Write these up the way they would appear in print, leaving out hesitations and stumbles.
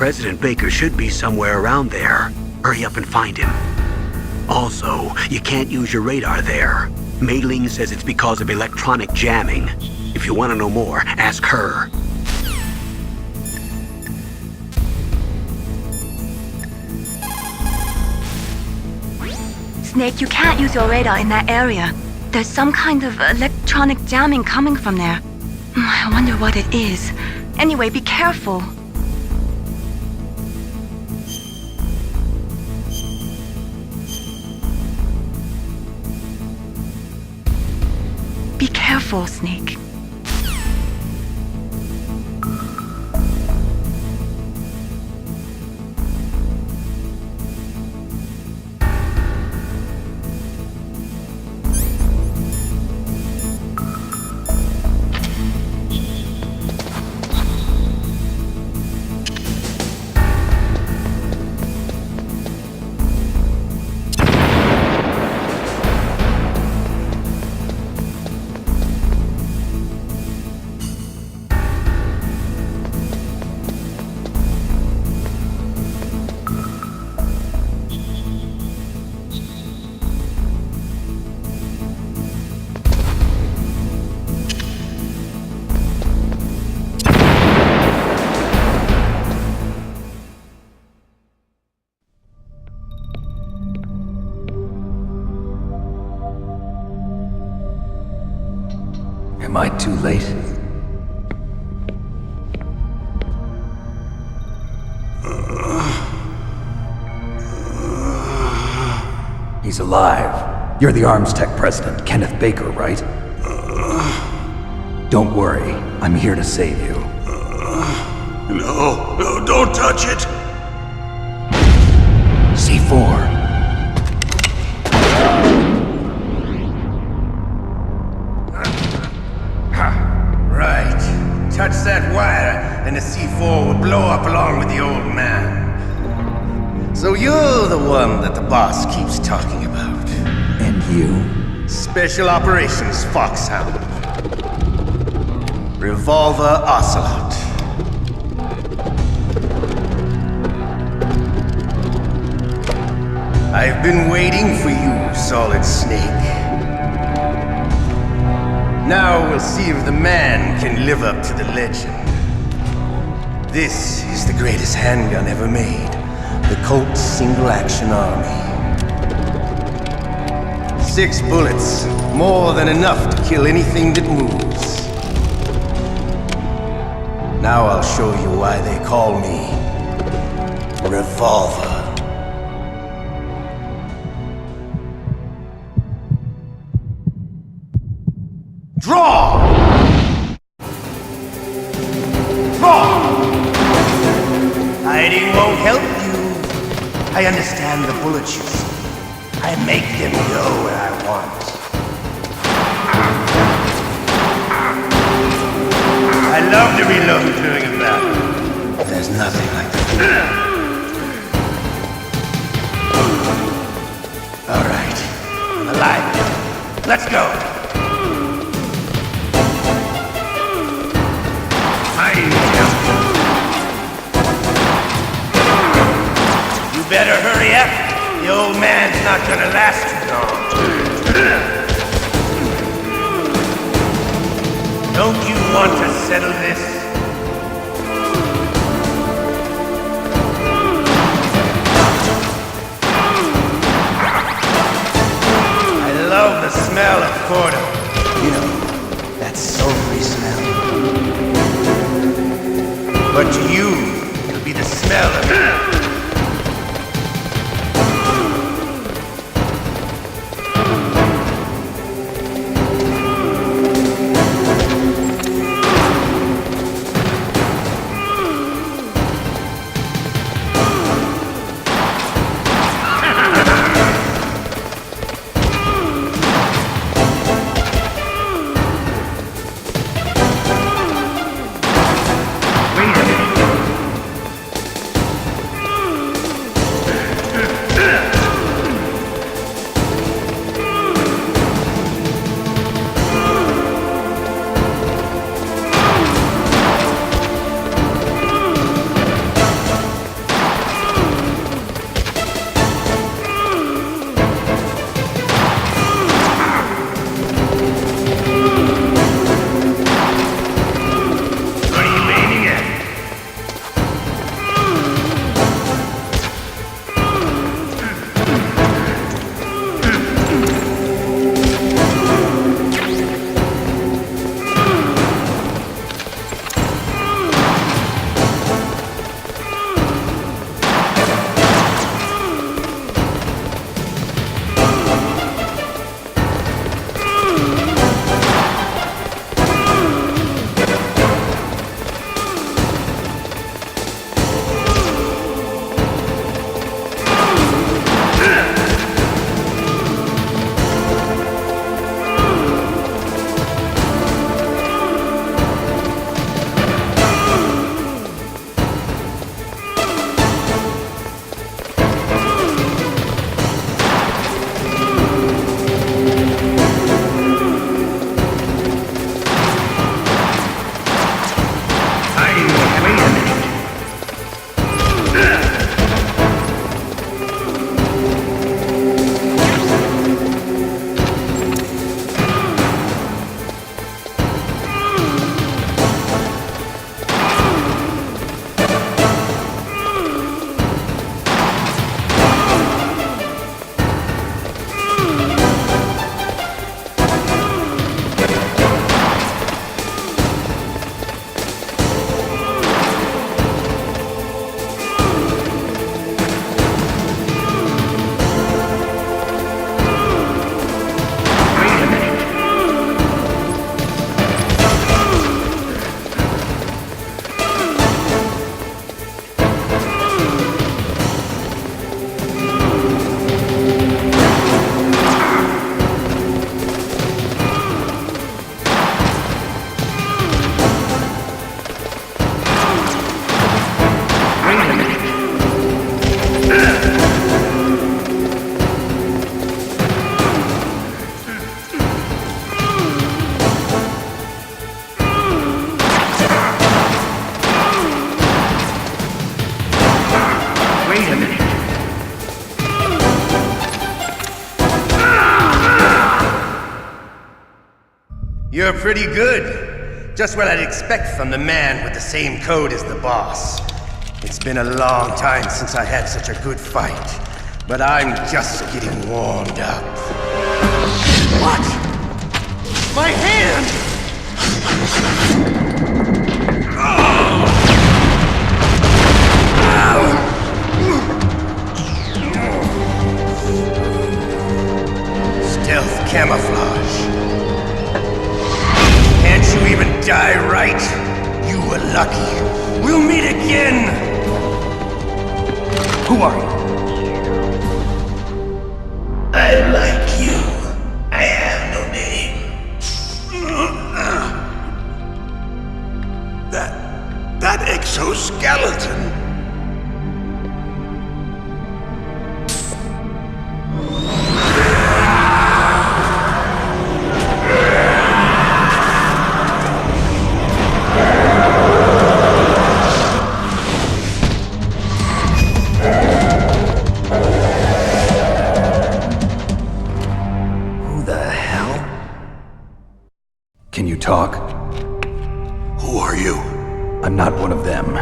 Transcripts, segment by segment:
President Baker should be somewhere around there. Hurry up and find him. Also, you can't use your radar there. Mei-Ling says it's because of electronic jamming. If you want to know more, ask her. Snake, you can't use your radar in that area. There's some kind of electronic jamming coming from there. I wonder what it is. Anyway, be careful. Be careful, Snake. Am I too late? He's alive. You're the Arms Tech president, Kenneth Baker, right? Don't worry, I'm here to save you. No, don't touch it! C4. Right. Touch that wire, and the C4 will blow up along with the old man. So you're the one that the boss keeps talking about. And you? Special Operations FOXHOUND. Revolver Ocelot. I've been waiting for you, Solid Snake. Now we'll see if the man can live up to the legend. This is the greatest handgun ever made. The Colt Single Action Army. 6 bullets, more than enough to kill anything that moves. Now I'll show you why they call me Revolver. Draw! Draw! Hiding won't help you. I understand the bullets you see. I make them go where I want. I love to reload during a battle. There's nothing like that. All right, I'm alive. Let's go. You better hurry up. The old man's not gonna last too long. Don't you want to settle this? I love the smell of corda. You know, that sulfury smell. But to you, it'll be the smell of You're pretty good. Just what I'd expect from the man with the same code as the boss. It's been a long time since I had such a good fight, but I'm just getting warmed up. What? My hand! Stealth camouflage. Can't you even die right? You were lucky. We'll meet again! Who are you? I like you. I have no name. That exoskeleton. Talk? Who are you? I'm not one of them.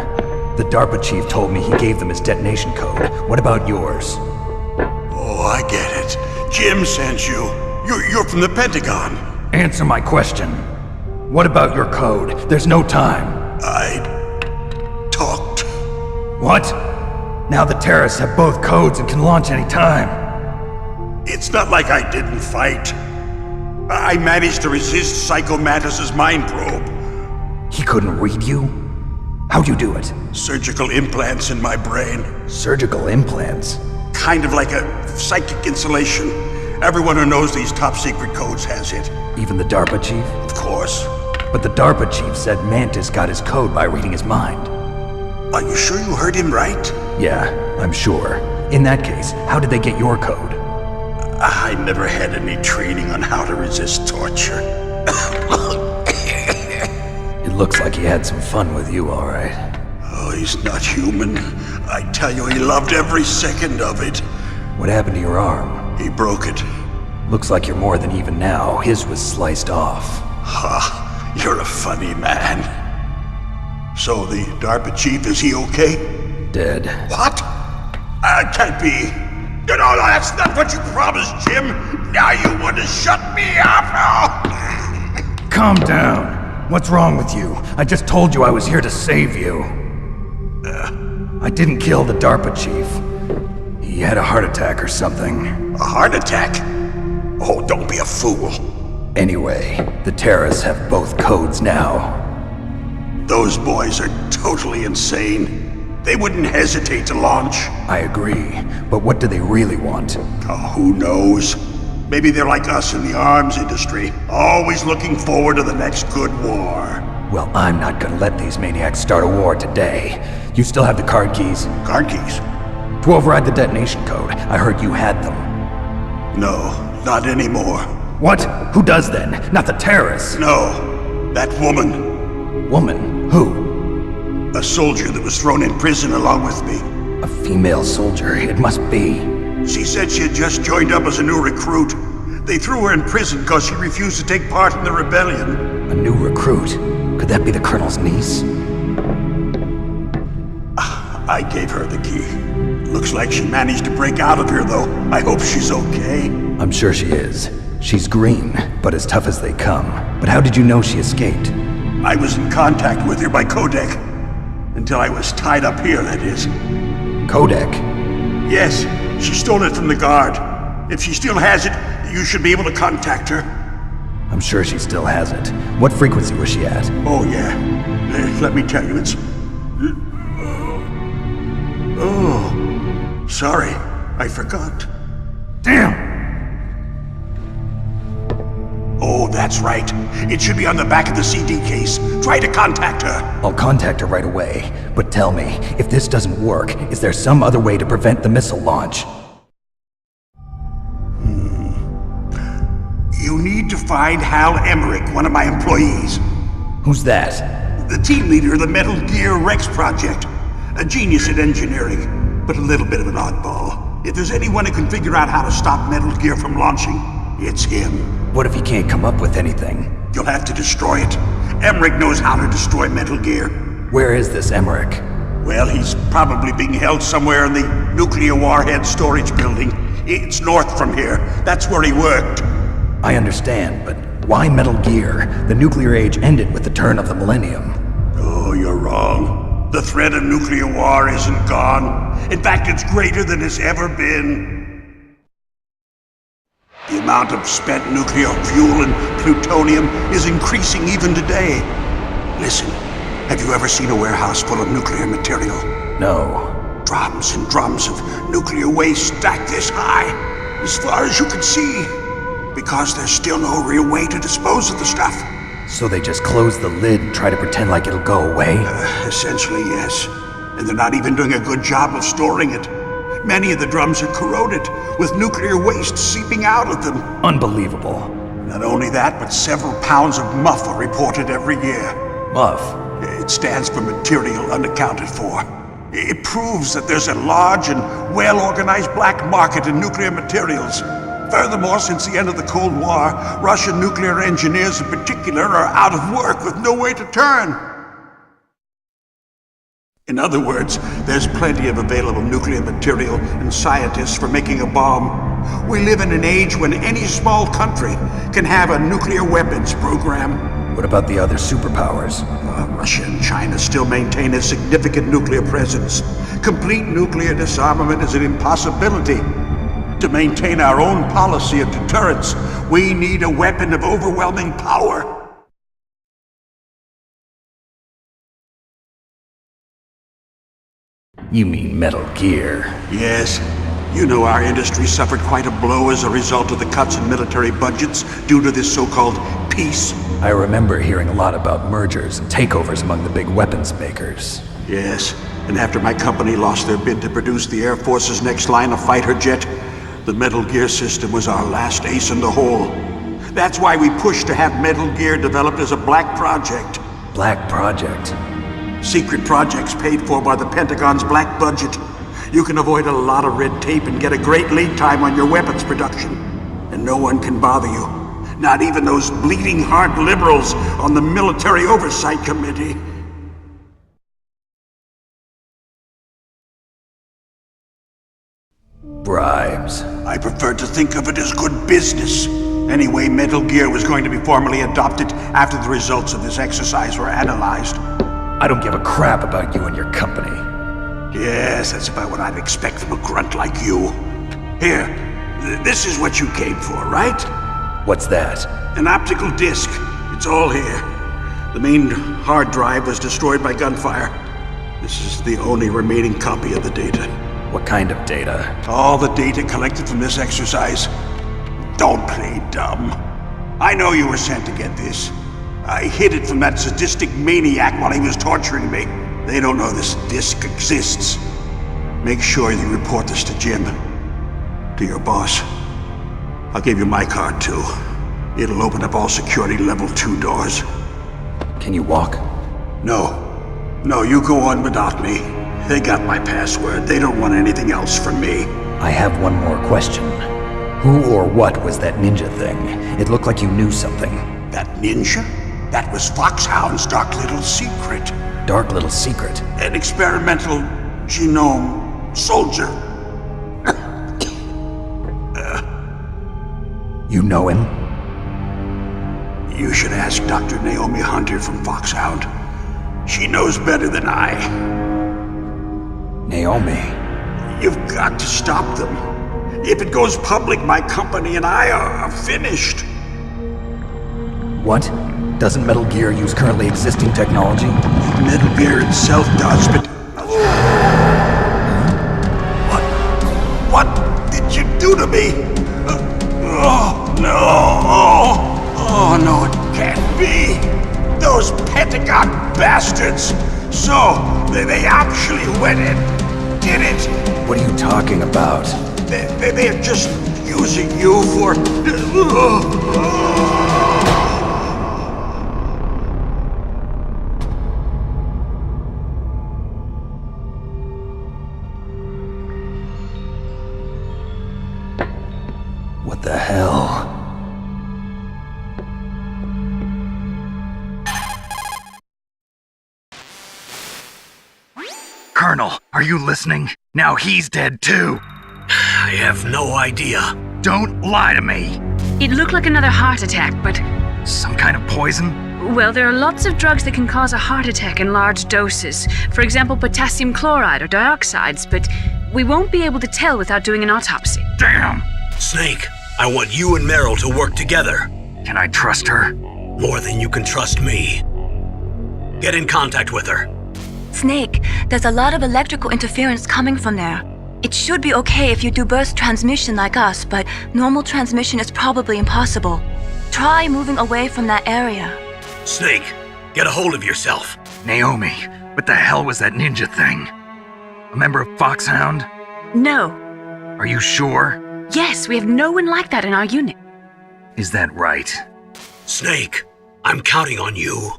The DARPA chief told me he gave them his detonation code. What about yours? Oh, I get it. Jim sent you. You're from the Pentagon. Answer my question. What about your code? There's no time. I talked. What? Now the terrorists have both codes and can launch any time. It's not like I didn't fight. I managed to resist Psycho Mantis's mind probe. He couldn't read you? How'd you do it? Surgical implants in my brain. Surgical implants? Kind of like a psychic insulation. Everyone who knows these top secret codes has it. Even the DARPA chief? Of course. But the DARPA chief said Mantis got his code by reading his mind. Are you sure you heard him right? Yeah, I'm sure. In that case, how did they get your code? I never had any training on how to resist torture. It looks like he had some fun with you, all right. Oh, he's not human. I tell you, he loved every second of it. What happened to your arm? He broke it. Looks like you're more than even now. His was sliced off. Ha, you're a funny man. So the DARPA chief, is he okay? Dead. What? Can't be. No, that's not what you promised, Jim. Now you want to shut me up? Calm down. What's wrong with you? I just told you I was here to save you. I didn't kill the DARPA chief. He had a heart attack or something. A heart attack? Oh, don't be a fool. Anyway, the terrorists have both codes now. Those boys are totally insane. They wouldn't hesitate to launch. I agree, but what do they really want? Oh, who knows? Maybe they're like us in the arms industry, always looking forward to the next good war. Well, I'm not gonna let these maniacs start a war today. You still have the card keys? Card keys? To override the detonation code. I heard you had them. No, not anymore. What? Who does then? Not the terrorists. No, that woman. Woman? Who? A soldier that was thrown in prison along with me. A female soldier, it must be. She said she had just joined up as a new recruit. They threw her in prison because she refused to take part in the rebellion. A new recruit? Could that be the Colonel's niece? I gave her the key. Looks like she managed to break out of here, though. I hope she's okay. I'm sure she is. She's green, but as tough as they come. But how did you know she escaped? I was in contact with her by codec. Until I was tied up here, that is. Codec? Yes, she stole it from the guard. If she still has it, you should be able to contact her. I'm sure she still has it. What frequency was she at? Oh, yeah. Let me tell you, it's... Oh, sorry. I forgot. Damn! Oh, that's right. It should be on the back of the CD case. Try to contact her. I'll contact her right away. But tell me, if this doesn't work, is there some other way to prevent the missile launch? You need to find Hal Emmerich, one of my employees. Who's that? The team leader of the Metal Gear Rex project. A genius at engineering, but a little bit of an oddball. If there's anyone who can figure out how to stop Metal Gear from launching, it's him. What if he can't come up with anything? You'll have to destroy it. Emmerich knows how to destroy Metal Gear. Where is this Emmerich? Well, he's probably being held somewhere in the nuclear warhead storage building. It's north from here. That's where he worked. I understand, but why Metal Gear? The nuclear age ended with the turn of the millennium. Oh, you're wrong. The threat of nuclear war isn't gone. In fact, it's greater than it's ever been. The amount of spent nuclear fuel and plutonium is increasing even today. Listen, have you ever seen a warehouse full of nuclear material? No. Drums and drums of nuclear waste stacked this high, as far as you can see. Because there's still no real way to dispose of the stuff. So they just close the lid and try to pretend like it'll go away? Essentially, yes. And they're not even doing a good job of storing it. Many of the drums are corroded, with nuclear waste seeping out of them. Unbelievable. Not only that, but several pounds of muff are reported every year. Muff? It stands for material unaccounted for. It proves that there's a large and well-organized black market in nuclear materials. Furthermore, since the end of the Cold War, Russian nuclear engineers in particular are out of work with no way to turn. In other words, there's plenty of available nuclear material and scientists for making a bomb. We live in an age when any small country can have a nuclear weapons program. What about the other superpowers? Russia and China still maintain a significant nuclear presence. Complete nuclear disarmament is an impossibility. To maintain our own policy of deterrence, we need a weapon of overwhelming power. You mean Metal Gear? Yes. You know our industry suffered quite a blow as a result of the cuts in military budgets due to this so-called peace. I remember hearing a lot about mergers and takeovers among the big weapons makers. Yes, and after my company lost their bid to produce the Air Force's next line of fighter jet, the Metal Gear system was our last ace in the hole. That's why we pushed to have Metal Gear developed as a black project. Black project? Secret projects paid for by the Pentagon's black budget. You can avoid a lot of red tape and get a great lead time on your weapons production. And no one can bother you. Not even those bleeding heart liberals on the Military Oversight Committee. Bribes. I prefer to think of it as good business. Anyway, Metal Gear was going to be formally adopted after the results of this exercise were analyzed. I don't give a crap about you and your company. Yes, that's about what I'd expect from a grunt like you. Here, this is what you came for, right? What's that? An optical disc. It's all here. The main hard drive was destroyed by gunfire. This is the only remaining copy of the data. What kind of data? All the data collected from this exercise. Don't play dumb. I know you were sent to get this. I hid it from that sadistic maniac while he was torturing me. They don't know this disc exists. Make sure you report this to Jim. To your boss. I'll give you my card too. It'll open up all security level 2 doors. Can you walk? No. No, you go on without me. They got my password. They don't want anything else from me. I have one more question. Who or what was that ninja thing? It looked like you knew something. That ninja? That was FOXHOUND's dark little secret. Dark little secret? An experimental genome soldier. You know him? You should ask Dr. Naomi Hunter from FOXHOUND. She knows better than I. Naomi? You've got to stop them. If it goes public, my company and I are finished. What? Doesn't Metal Gear use currently existing technology? Metal Gear itself does, but... What did you do to me? Oh, no. Oh, no, it can't be. Those Pentagon bastards. So, they actually went and did it. What are you talking about? They're just using you for... What the hell? Colonel, are you listening? Now he's dead too. I have no idea. Don't lie to me. It looked like another heart attack, but... Some kind of poison? Well, there are lots of drugs that can cause a heart attack in large doses. For example, potassium chloride or dioxides, but we won't be able to tell without doing an autopsy. Damn! Snake, I want you and Meryl to work together. Can I trust her? More than you can trust me. Get in contact with her. Snake, there's a lot of electrical interference coming from there. It should be okay if you do burst transmission like us, but normal transmission is probably impossible. Try moving away from that area. Snake, get a hold of yourself. Naomi, what the hell was that ninja thing? A member of FOXHOUND? No. Are you sure? Yes, we have no one like that in our unit. Is that right? Snake, I'm counting on you.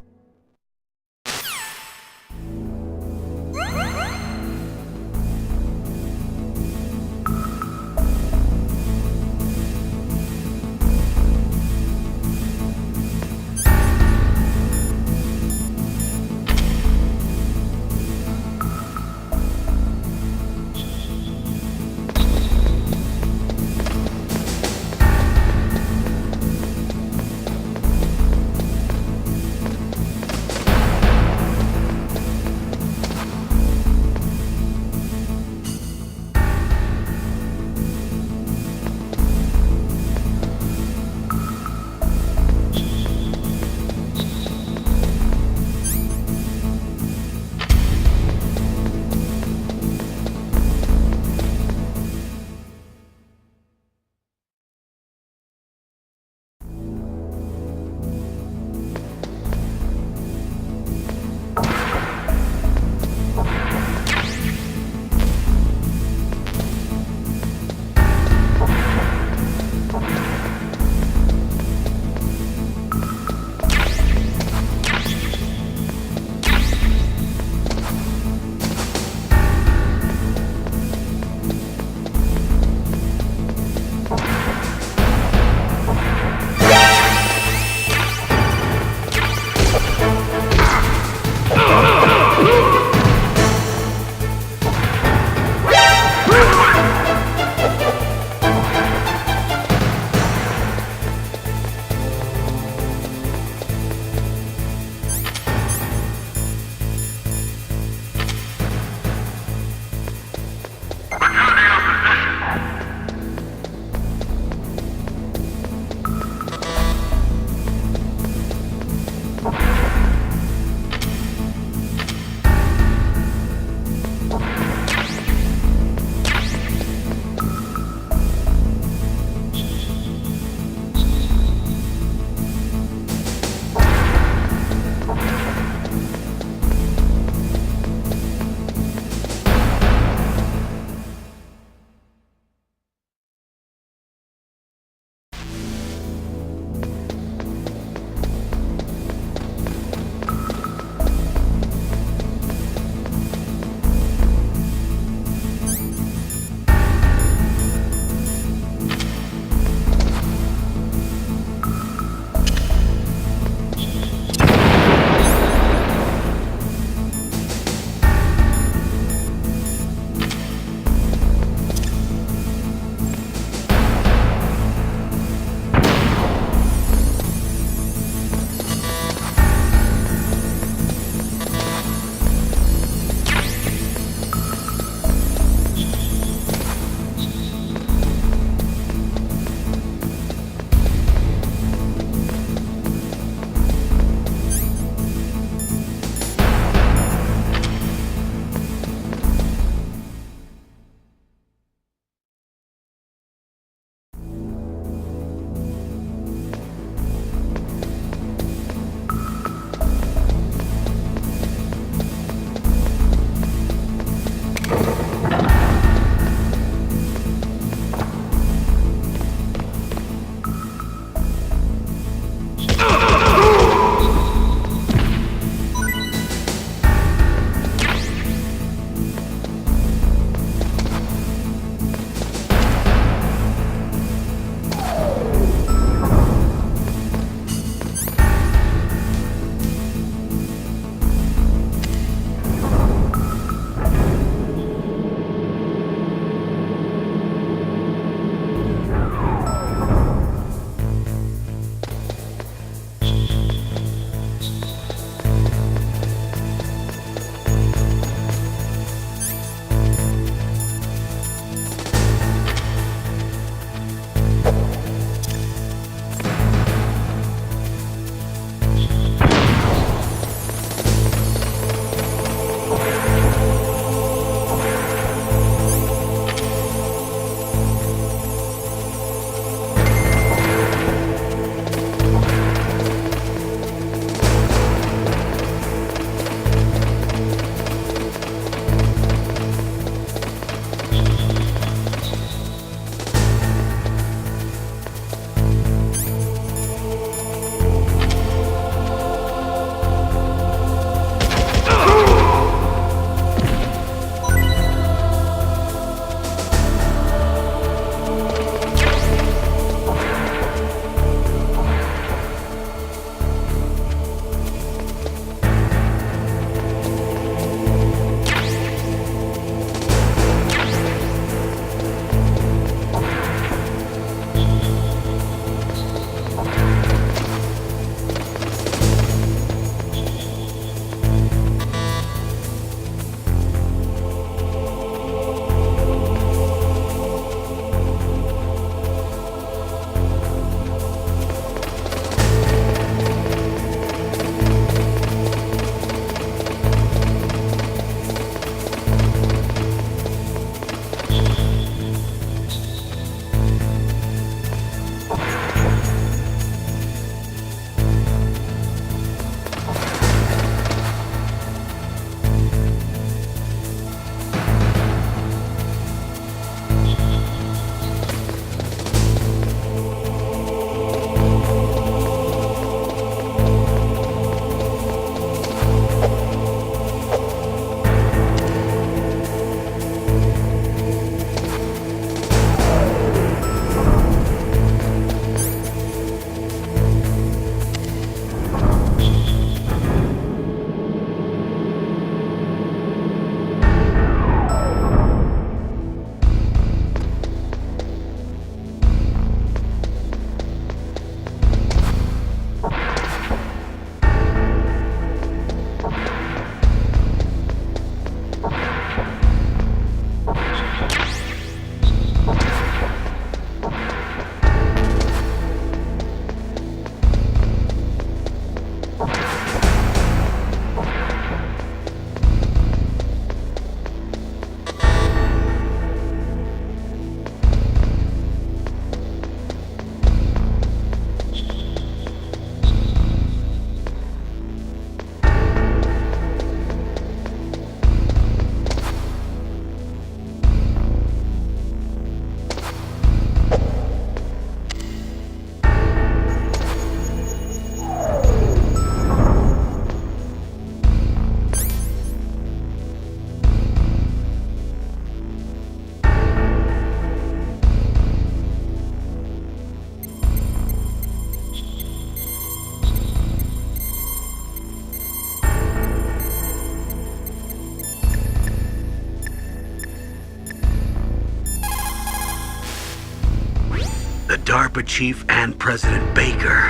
DARPA chief and President Baker.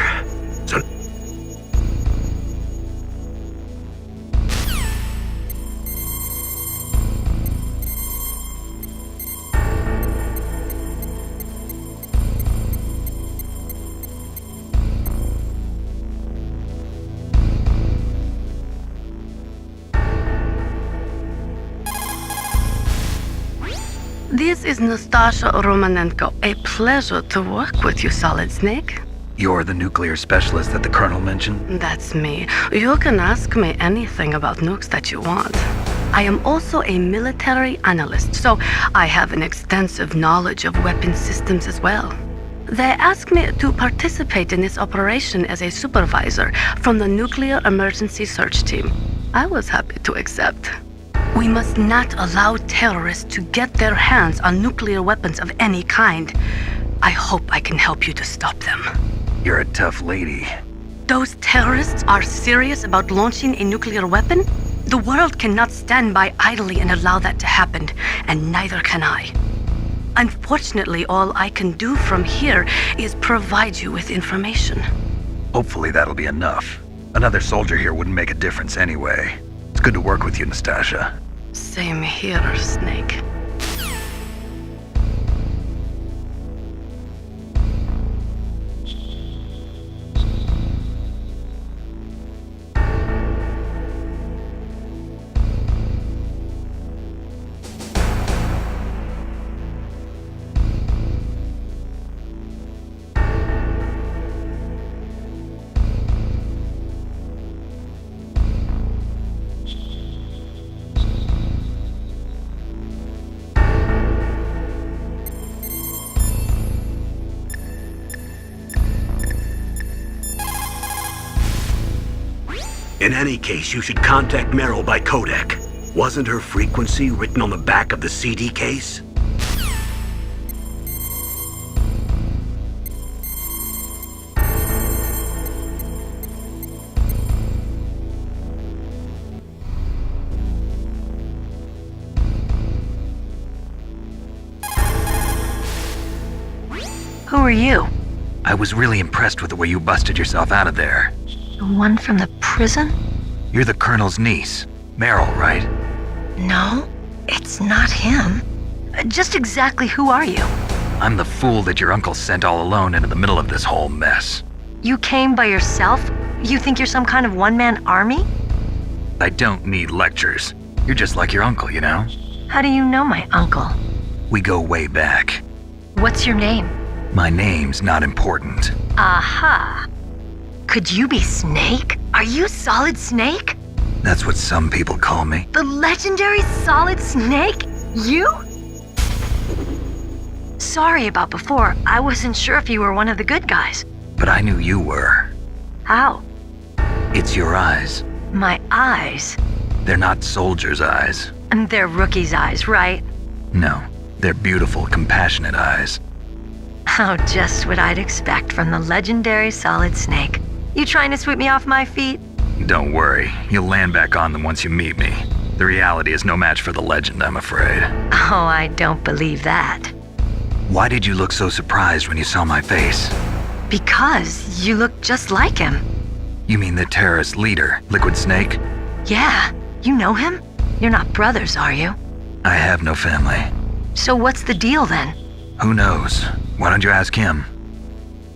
So This is Nastasha Romanenko. A pleasure to work with you, Solid Snake. You're the nuclear specialist that the Colonel mentioned? That's me. You can ask me anything about nukes that you want. I am also a military analyst, so I have an extensive knowledge of weapon systems as well. They asked me to participate in this operation as a supervisor from the Nuclear Emergency Search Team. I was happy to accept. We must not allow terrorists to get their hands on nuclear weapons of any kind. I hope I can help you to stop them. You're a tough lady. Those terrorists are serious about launching a nuclear weapon? The world cannot stand by idly and allow that to happen, and neither can I. Unfortunately, all I can do from here is provide you with information. Hopefully that'll be enough. Another soldier here wouldn't make a difference anyway. It's good to work with you, Nastasha. Same here, Snake. In any case, you should contact Meryl by codec. Wasn't her frequency written on the back of the CD case? Who are you? I was really impressed with the way you busted yourself out of there. The one from the prison? You're the Colonel's niece, Meryl, right? No, it's not him. Just exactly who are you? I'm the fool that your uncle sent all alone into the middle of this whole mess. You came by yourself? You think you're some kind of one-man army? I don't need lectures. You're just like your uncle, you know? How do you know my uncle? We go way back. What's your name? My name's not important. Aha. Could you be Snake? Are you Solid Snake? That's what some people call me. The legendary Solid Snake? You? Sorry about before. I wasn't sure if you were one of the good guys. But I knew you were. How? It's your eyes. My eyes? They're not soldiers' eyes. And they're rookies' eyes, right? No, they're beautiful, compassionate eyes. Oh, just what I'd expect from the legendary Solid Snake. You trying to sweep me off my feet? Don't worry, you'll land back on them once you meet me. The reality is no match for the legend, I'm afraid. Oh, I don't believe that. Why did you look so surprised when you saw my face? Because you look just like him. You mean the terrorist leader, Liquid Snake? Yeah, you know him? You're not brothers, are you? I have no family. So what's the deal then? Who knows? Why don't you ask him?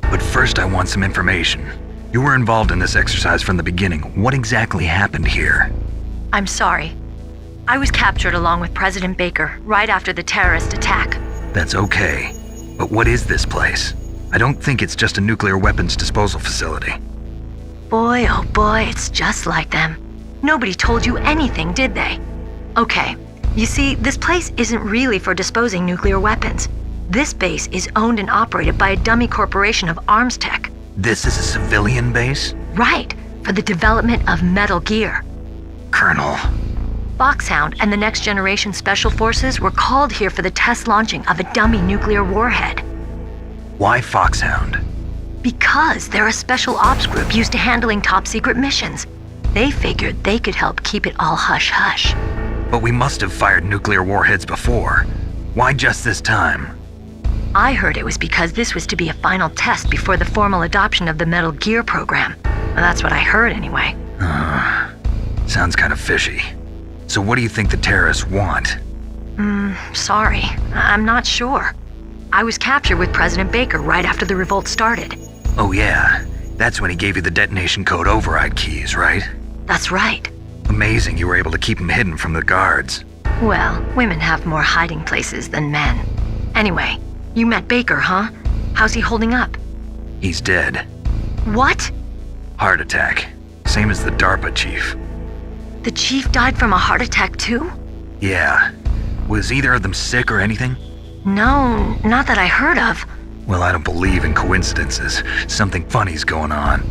But first I want some information. You were involved in this exercise from the beginning. What exactly happened here? I'm sorry. I was captured along with President Baker right after the terrorist attack. That's okay. But what is this place? I don't think it's just a nuclear weapons disposal facility. Boy, oh boy, it's just like them. Nobody told you anything, did they? Okay, you see, this place isn't really for disposing nuclear weapons. This base is owned and operated by a dummy corporation of arms tech. This is a civilian base? Right, for the development of Metal Gear. Colonel. FOXHOUND and the Next Generation Special Forces were called here for the test launching of a dummy nuclear warhead. Why FOXHOUND? Because they're a special ops group used to handling top-secret missions. They figured they could help keep it all hush-hush. But we must have fired nuclear warheads before. Why just this time? I heard it was because this was to be a final test before the formal adoption of the Metal Gear program. Well, that's what I heard anyway. Sounds kind of fishy. So what do you think the terrorists want? Sorry. I'm not sure. I was captured with President Baker right after the revolt started. Oh yeah, that's when he gave you the detonation code override keys, right? That's right. Amazing you were able to keep him hidden from the guards. Well, women have more hiding places than men. Anyway, you met Baker, huh? How's he holding up? He's dead. What? Heart attack. Same as the DARPA chief. The chief died from a heart attack too? Yeah. Was either of them sick or anything? No, not that I heard of. Well, I don't believe in coincidences. Something funny's going on.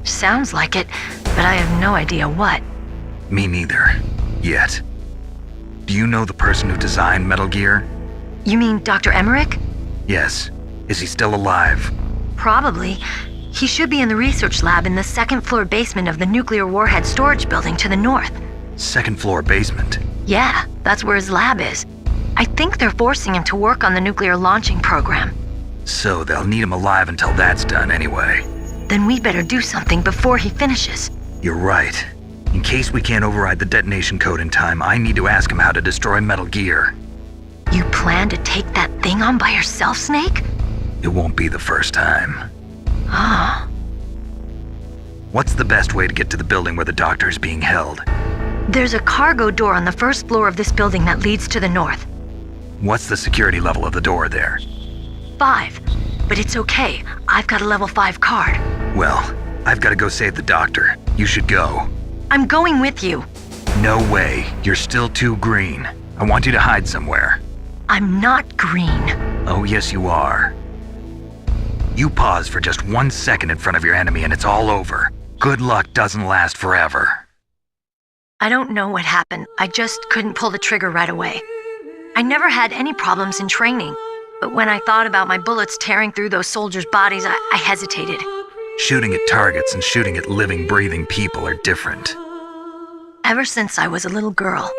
Sounds like it, but I have no idea what. Me neither. Yet. Do you know the person who designed Metal Gear? You mean Dr. Emmerich? Yes. Is he still alive? Probably. He should be in the research lab in the second-floor basement of the nuclear warhead storage building to the north. Second floor basement? Yeah, that's where his lab is. I think they're forcing him to work on the nuclear launching program. So they'll need him alive until that's done anyway. Then we better do something before he finishes. You're right. In case we can't override the detonation code in time, I need to ask him how to destroy Metal Gear. You plan to take that thing on by yourself, Snake? It won't be the first time. Ah. What's the best way to get to the building where the doctor is being held? There's a cargo door on the first floor of this building that leads to the north. What's the security level of the door there? 5. But it's okay. I've got a level 5 card. Well, I've got to go save the doctor. You should go. I'm going with you. No way. You're still too green. I want you to hide somewhere. I'm not green. Oh, yes, you are. You pause for just 1 second in front of your enemy and it's all over. Good luck doesn't last forever. I don't know what happened. I just couldn't pull the trigger right away. I never had any problems in training, but when I thought about my bullets tearing through those soldiers' bodies, I hesitated. Shooting at targets and shooting at living, breathing people are different. Ever since I was a little girl,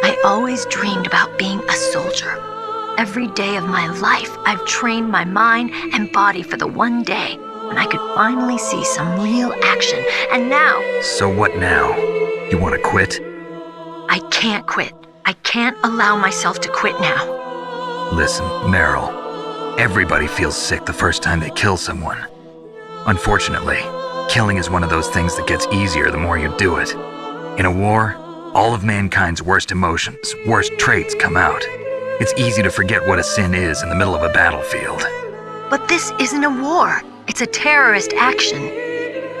I always dreamed about being a soldier. Every day of my life, I've trained my mind and body for the one day when I could finally see some real action, and now... So what now? You want to quit? I can't quit. I can't allow myself to quit now. Listen, Meryl, everybody feels sick the first time they kill someone. Unfortunately, killing is one of those things that gets easier the more you do it. In a war, all of mankind's worst emotions, worst traits come out. It's easy to forget what a sin is in the middle of a battlefield. But this isn't a war. It's a terrorist action.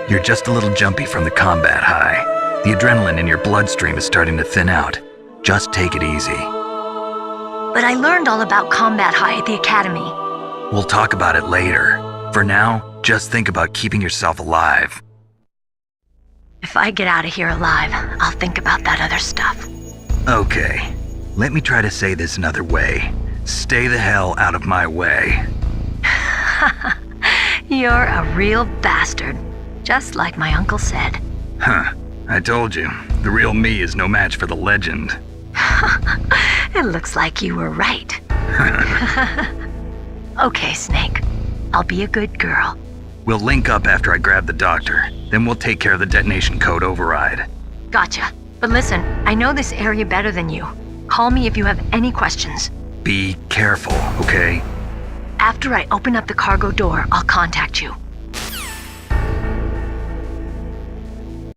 You're just a little jumpy from the combat high. The adrenaline in your bloodstream is starting to thin out. Just take it easy. But I learned all about combat high at the academy. We'll talk about it later. For now, just think about keeping yourself alive. If I get out of here alive, I'll think about that other stuff. Okay. Let me try to say this another way. Stay the hell out of my way. You're a real bastard. Just like my uncle said. Huh. I told you. The real me is no match for the legend. It looks like you were right. Okay, Snake. I'll be a good girl. We'll link up after I grab the doctor. Then we'll take care of the detonation code override. Gotcha. But listen, I know this area better than you. Call me if you have any questions. Be careful, okay? After I open up the cargo door, I'll contact you.